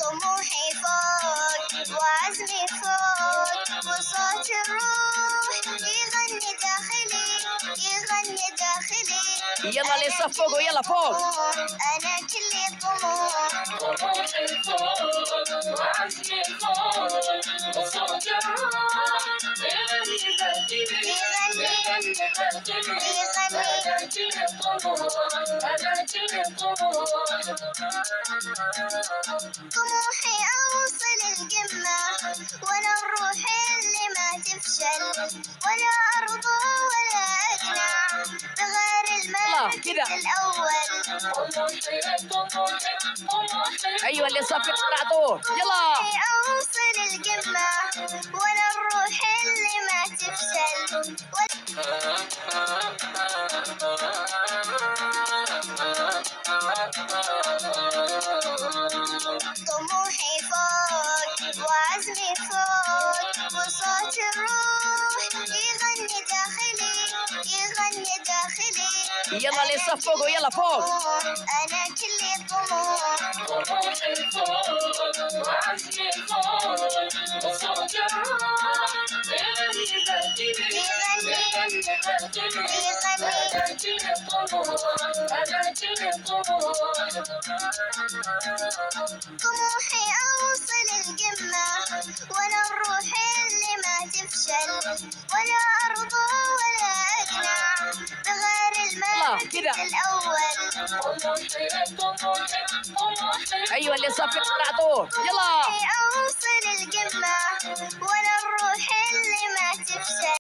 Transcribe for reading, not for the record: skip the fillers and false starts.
طموحي فوق وعزمي فوق وصوت الروح يغني داخلي يغني داخلي. يلا لسه فوق ويلا فوق. أنا كلي طموح. طموحي فوق وعزمي فوق وصوت الروح يغني داخلي يغني داخلي. أنا كلي طموح أنا كلي طموح. طموحي أوصل القمة وأنا الروح اللي ما تفشل، ولا أرضى ولا أقنع بغير المركز الأول. ايوه اللي صفق طلعتوه يلا. طموحي أوصل القمة وأنا الروح اللي ما تفشل. طموحي فوق وعزمي فوق وصوت الروح يغني داخلي يغني داخلي. يلا لسه فوق ويلا فوق. أنا كلي طموح. طموحي فوق وعزمي فوق وصوت الروح يغني داخلي يغني داخلي. أنا كلي طموح أنا كلي طموح. طموحي أوصل القمة وأنا الروح اللي ما تفشل، ولا أرضى ولا أقنع بغير المركز الأول. ايوه اللي صفق طلعتوه يلا. طموحي أوصل القمة وأنا الروح اللي ما تفشل.